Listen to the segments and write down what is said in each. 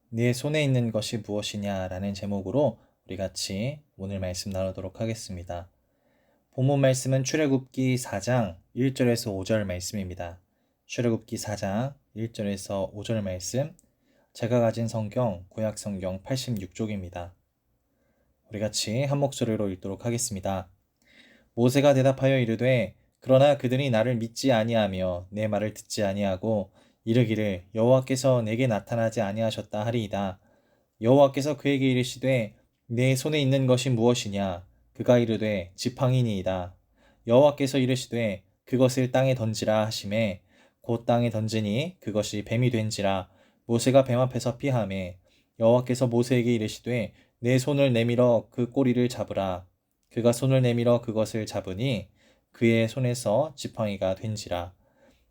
네 손에 있는 것이 무엇이냐라는 제목으로 우리 같이 오늘 말씀 나누도록 하겠습니다. 본문 말씀은 출애굽기 4장 1절에서 5절 말씀입니다. 출애굽기 4장 1절에서 5절 말씀, 제가 가진 성경 구약 성경 86쪽입니다. 우리 같이 한 목소리로 읽도록 하겠습니다. 모세가 대답하여 이르되 그러나 그들이 나를 믿지 아니하며 내 말을 듣지 아니하고 이르기를 여호와께서 내게 나타나지 아니하셨다 하리이다. 여호와께서 그에게 이르시되 내 손에 있는 것이 무엇이냐? 그가 이르되 지팡이니이다. 여호와께서 이르시되 그것을 땅에 던지라 하시매 곧 땅에 던지니 그것이 뱀이 된지라. 모세가 뱀 앞에서 피하매 여호와께서 모세에게 이르시되 내 손을 내밀어 그 꼬리를 잡으라. 그가 손을 내밀어 그것을 잡으니 그의 손에서 지팡이가 된지라.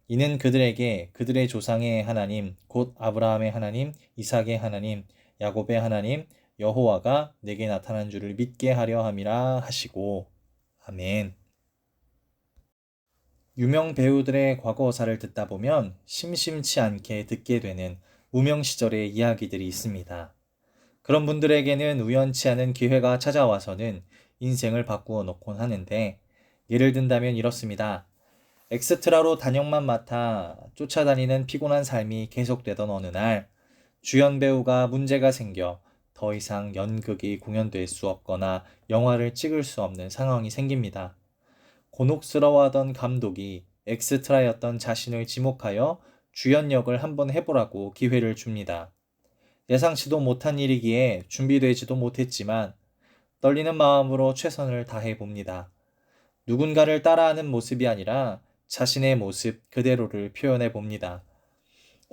이는 그들에게 그들의 조상의 하나님 곧 아브라함의 하나님, 이삭의 하나님, 야곱의 하나님 여호와가 내게 나타난 줄을 믿게 하려 함이라 하시고. 아멘. 유명 배우들의 과거사를 듣다 보면 심심치 않게 듣게 되는 무명 시절의 이야기들이 있습니다. 그런 분들에게는 우연치 않은 기회가 찾아와서는 인생을 바꾸어 놓곤 하는데, 예를 든다면 이렇습니다. 엑스트라로 단역만 맡아 쫓아다니는 피곤한 삶이 계속되던 어느 날, 주연 배우가 문제가 생겨 더 이상 연극이 공연될 수 없거나 영화를 찍을 수 없는 상황이 생깁니다. 곤혹스러워하던 감독이 엑스트라였던 자신을 지목하여 주연 역을 한번 해보라고 기회를 줍니다. 예상치도 못한 일이기에 준비되지도 못했지만 떨리는 마음으로 최선을 다해 봅니다. 누군가를 따라하는 모습이 아니라 자신의 모습 그대로를 표현해 봅니다.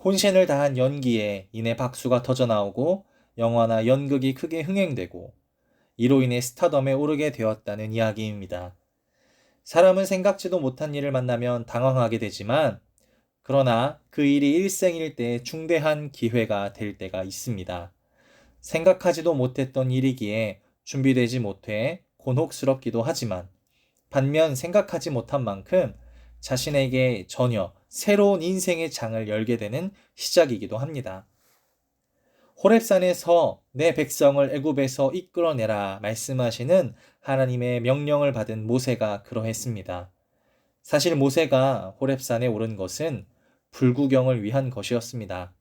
혼신을 다한 연기에 이내 박수가 터져 나오고 영화나 연극이 크게 흥행되고 이로 인해 스타덤에 오르게 되었다는 이야기입니다. 사람은 생각지도 못한 일을 만나면 당황하게 되지만, 그러나 그 일이 일생일대의 중대한 기회가 될 때가 있습니다. 생각하지도 못했던 일이기에 준비되지 못해 곤혹스럽기도 하지만, 반면 생각하지 못한 만큼 자신에게 전혀 새로운 인생의 장을 열게 되는 시작이기도 합니다. 호렙산에서 내 백성을 애굽에서 이끌어내라 말씀하시는 하나님의 명령을 받은 모세가 그러했습니다. 사실 모세가 호렙산에 오른 것은 불구경을 위한 것이었습니다.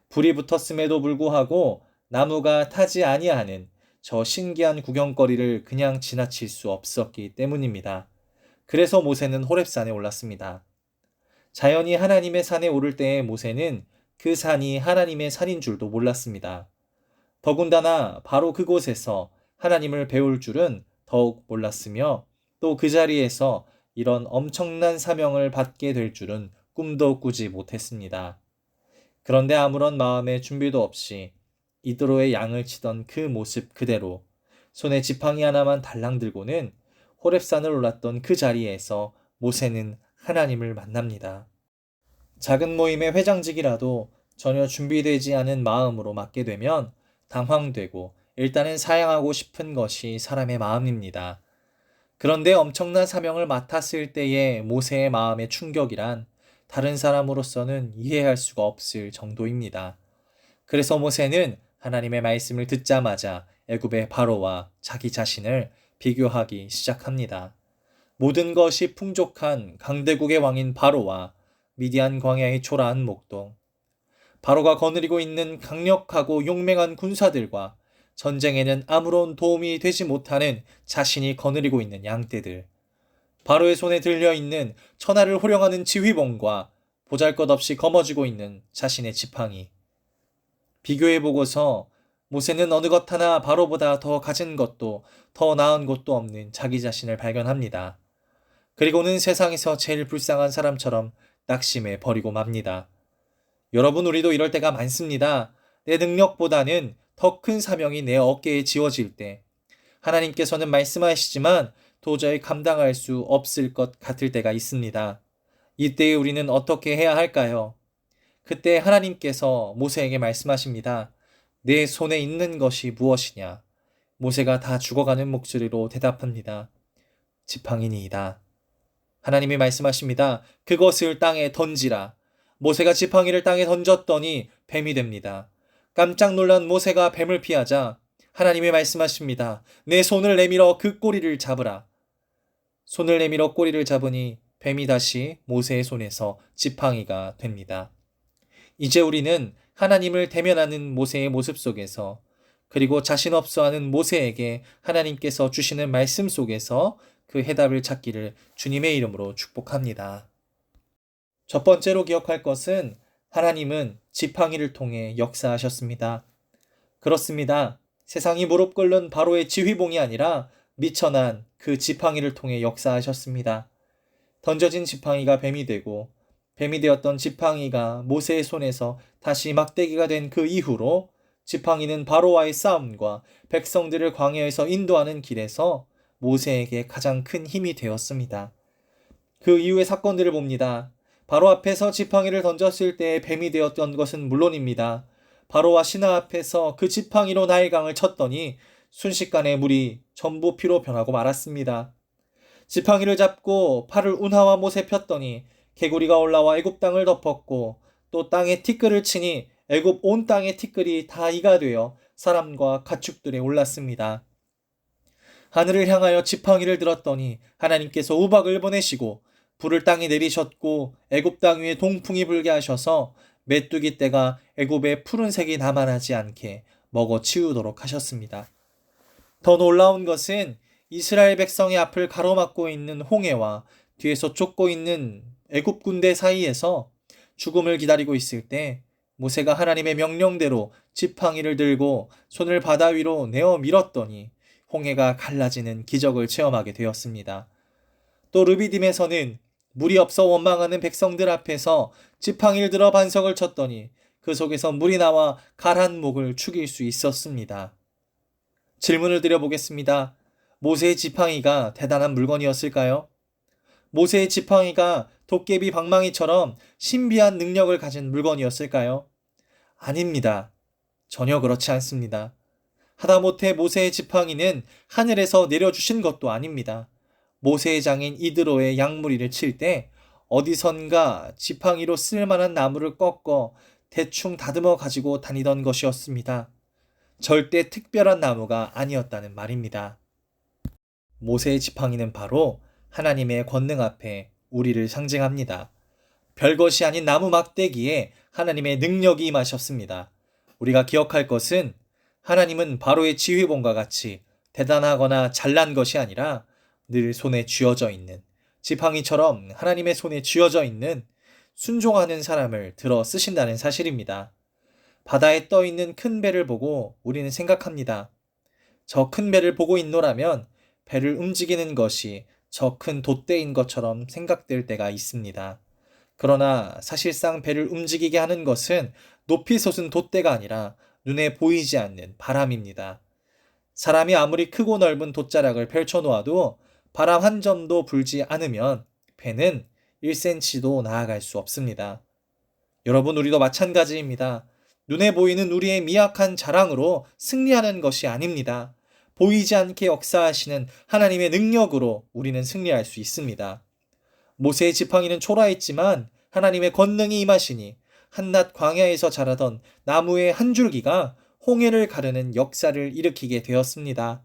불이 붙었음에도 불구하고 나무가 타지 아니하는 저 신기한 구경거리를 그냥 지나칠 수 없었기 때문입니다. 그래서 모세는 호렙산에 올랐습니다. 자연히 하나님의 산에 오를 때의 모세는 그 산이 하나님의 산인 줄도 몰랐습니다. 더군다나 바로 그곳에서 하나님을 배울 줄은 더욱 몰랐으며, 또 그 자리에서 이런 엄청난 사명을 받게 될 줄은 꿈도 꾸지 못했습니다. 그런데 아무런 마음의 준비도 없이 이드로의 양을 치던 그 모습 그대로 손에 지팡이 하나만 달랑 들고는 호렙산을 올랐던 그 자리에서 모세는 하나님을 만납니다. 작은 모임의 회장직이라도 전혀 준비되지 않은 마음으로 맡게 되면 당황되고 일단은 사양하고 싶은 것이 사람의 마음입니다. 그런데 엄청난 사명을 맡았을 때의 모세의 마음의 충격이란 다른 사람으로서는 이해할 수가 없을 정도입니다. 그래서 모세는 하나님의 말씀을 듣자마자 애굽의 바로와 자기 자신을 비교하기 시작합니다. 모든 것이 풍족한 강대국의 왕인 바로와 미디안 광야의 초라한 목동, 바로가 거느리고 있는 강력하고 용맹한 군사들과 전쟁에는 아무런 도움이 되지 못하는 자신이 거느리고 있는 양떼들, 바로의 손에 들려있는 천하를 호령하는 지휘봉과 보잘것없이 거머쥐고 있는 자신의 지팡이. 비교해보고서 모세는 어느 것 하나 바로보다 더 가진 것도 더 나은 것도 없는 자기 자신을 발견합니다. 그리고는 세상에서 제일 불쌍한 사람처럼 낙심해 버리고 맙니다. 여러분, 우리도 이럴 때가 많습니다. 내 능력보다는 더 큰 사명이 내 어깨에 지워질 때, 하나님께서는 말씀하시지만 도저히 감당할 수 없을 것 같을 때가 있습니다. 이때에 우리는 어떻게 해야 할까요? 그때 하나님께서 모세에게 말씀하십니다. 내 손에 있는 것이 무엇이냐? 모세가 다 죽어가는 목소리로 대답합니다. 지팡이니이다. 하나님이 말씀하십니다. 그것을 땅에 던지라. 모세가 지팡이를 땅에 던졌더니 뱀이 됩니다. 깜짝 놀란 모세가 뱀을 피하자 하나님이 말씀하십니다. 내 손을 내밀어 그 꼬리를 잡으라. 손을 내밀어 꼬리를 잡으니 뱀이 다시 모세의 손에서 지팡이가 됩니다. 이제 우리는 하나님을 대면하는 모세의 모습 속에서 그리고 자신 없어하는 모세에게 하나님께서 주시는 말씀 속에서 그 해답을 찾기를 주님의 이름으로 축복합니다. 첫 번째로 기억할 것은 하나님은 지팡이를 통해 역사하셨습니다. 그렇습니다. 세상이 무릎 꿇는 바로의 지휘봉이 아니라 미천한 그 지팡이를 통해 역사하셨습니다. 던져진 지팡이가 뱀이 되고 뱀이 되었던 지팡이가 모세의 손에서 다시 막대기가 된 그 이후로 지팡이는 바로와의 싸움과 백성들을 광야에서 인도하는 길에서 모세에게 가장 큰 힘이 되었습니다. 그 이후의 사건들을 봅니다. 바로 앞에서 지팡이를 던졌을 때 뱀이 되었던 것은 물론입니다. 바로와 신하 앞에서 그 지팡이로 나일강을 쳤더니 순식간에 물이 전부 피로 변하고 말았습니다. 지팡이를 잡고 팔을 운하와 못에 폈더니 개구리가 올라와 애굽 땅을 덮었고 또 땅에 티끌을 치니 애굽 온 땅의 티끌이 다 이가 되어 사람과 가축들에 올랐습니다. 하늘을 향하여 지팡이를 들었더니 하나님께서 우박을 보내시고 불을 땅에 내리셨고 애굽 땅 위에 동풍이 불게 하셔서 메뚜기 떼가 애굽의 푸른색이 남아나지 않게 먹어 치우도록 하셨습니다. 더 놀라운 것은 이스라엘 백성의 앞을 가로막고 있는 홍해와 뒤에서 쫓고 있는 애굽 군대 사이에서 죽음을 기다리고 있을 때 모세가 하나님의 명령대로 지팡이를 들고 손을 바다 위로 내어 밀었더니 홍해가 갈라지는 기적을 체험하게 되었습니다. 또 르비딤에서는 물이 없어 원망하는 백성들 앞에서 지팡이를 들어 반석을 쳤더니 그 속에서 물이 나와 가란 목을 죽일 수 있었습니다. 질문을 드려보겠습니다. 모세의 지팡이가 대단한 물건이었을까요? 모세의 지팡이가 도깨비 방망이처럼 신비한 능력을 가진 물건이었을까요? 아닙니다. 전혀 그렇지 않습니다. 하다못해 모세의 지팡이는 하늘에서 내려주신 것도 아닙니다. 모세의 장인 이드로의 양무리를 칠 때 어디선가 지팡이로 쓸만한 나무를 꺾어 대충 다듬어 가지고 다니던 것이었습니다. 절대 특별한 나무가 아니었다는 말입니다. 모세의 지팡이는 바로 하나님의 권능 앞에 우리를 상징합니다. 별것이 아닌 나무 막대기에 하나님의 능력이 임하셨습니다. 우리가 기억할 것은 하나님은 바로의 지휘봉과 같이 대단하거나 잘난 것이 아니라 늘 손에 쥐어져 있는 지팡이처럼 하나님의 손에 쥐어져 있는 순종하는 사람을 들어 쓰신다는 사실입니다. 바다에 떠 있는 큰 배를 보고 우리는 생각합니다. 저 큰 배를 보고 있노라면 배를 움직이는 것이 저 큰 돛대인 것처럼 생각될 때가 있습니다. 그러나 사실상 배를 움직이게 하는 것은 높이 솟은 돛대가 아니라 눈에 보이지 않는 바람입니다. 사람이 아무리 크고 넓은 돛자락을 펼쳐놓아도 바람 한 점도 불지 않으면 배는 1cm도 나아갈 수 없습니다. 여러분, 우리도 마찬가지입니다. 눈에 보이는 우리의 미약한 자랑으로 승리하는 것이 아닙니다. 보이지 않게 역사하시는 하나님의 능력으로 우리는 승리할 수 있습니다. 모세의 지팡이는 초라했지만 하나님의 권능이 임하시니 한낱 광야에서 자라던 나무의 한 줄기가 홍해를 가르는 역사를 일으키게 되었습니다.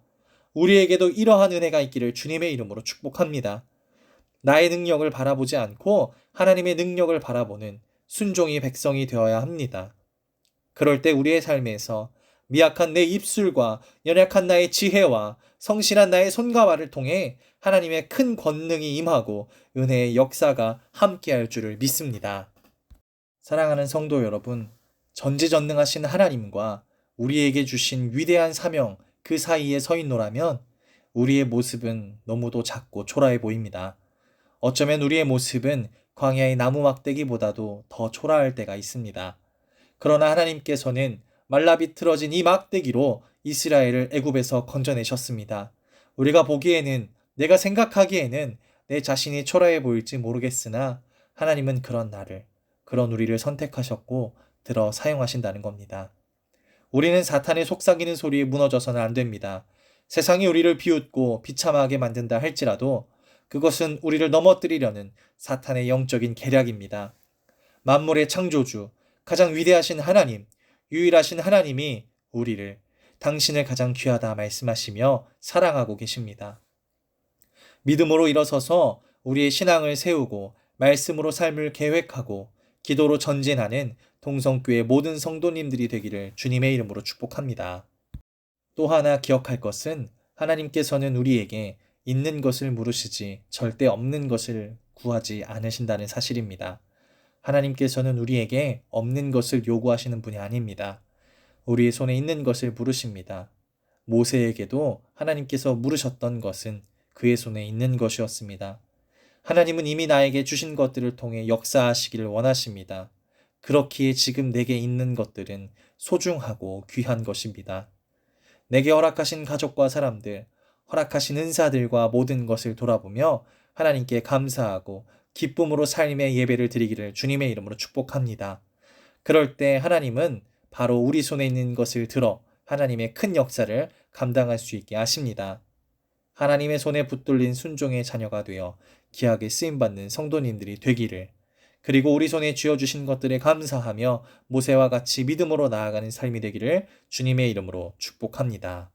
우리에게도 이러한 은혜가 있기를 주님의 이름으로 축복합니다. 나의 능력을 바라보지 않고 하나님의 능력을 바라보는 순종의 백성이 되어야 합니다. 그럴 때 우리의 삶에서 미약한 내 입술과 연약한 나의 지혜와 성실한 나의 손과 발을 통해 하나님의 큰 권능이 임하고 은혜의 역사가 함께할 줄을 믿습니다. 사랑하는 성도 여러분, 전지전능하신 하나님과 우리에게 주신 위대한 사명 그 사이에 서 있노라면 우리의 모습은 너무도 작고 초라해 보입니다. 어쩌면 우리의 모습은 광야의 나무 막대기보다도 더 초라할 때가 있습니다. 그러나 하나님께서는 말라 비틀어진 이 막대기로 이스라엘을 애굽에서 건져내셨습니다. 우리가 보기에는, 내가 생각하기에는 내 자신이 초라해 보일지 모르겠으나 하나님은 그런 나를, 그런 우리를 선택하셨고 들어 사용하신다는 겁니다. 우리는 사탄의 속삭이는 소리에 무너져서는 안 됩니다. 세상이 우리를 비웃고 비참하게 만든다 할지라도 그것은 우리를 넘어뜨리려는 사탄의 영적인 계략입니다. 만물의 창조주, 가장 위대하신 하나님, 유일하신 하나님이 우리를 당신을 가장 귀하다 말씀하시며 사랑하고 계십니다. 믿음으로 일어서서 우리의 신앙을 세우고 말씀으로 삶을 계획하고 기도로 전진하는 동성교회 모든 성도님들이 되기를 주님의 이름으로 축복합니다. 또 하나 기억할 것은 하나님께서는 우리에게 있는 것을 물으시지 절대 없는 것을 구하지 않으신다는 사실입니다. 하나님께서는 우리에게 없는 것을 요구하시는 분이 아닙니다. 우리의 손에 있는 것을 물으십니다. 모세에게도 하나님께서 물으셨던 것은 그의 손에 있는 것이었습니다. 하나님은 이미 나에게 주신 것들을 통해 역사하시기를 원하십니다. 그렇기에 지금 내게 있는 것들은 소중하고 귀한 것입니다. 내게 허락하신 가족과 사람들, 허락하신 은사들과 모든 것을 돌아보며 하나님께 감사하고 기쁨으로 삶의 예배를 드리기를 주님의 이름으로 축복합니다. 그럴 때 하나님은 바로 우리 손에 있는 것을 들어 하나님의 큰 역사를 감당할 수 있게 하십니다. 하나님의 손에 붙들린 순종의 자녀가 되어 귀하게 쓰임받는 성도님들이 되기를, 그리고 우리 손에 쥐어주신 것들에 감사하며 모세와 같이 믿음으로 나아가는 삶이 되기를 주님의 이름으로 축복합니다.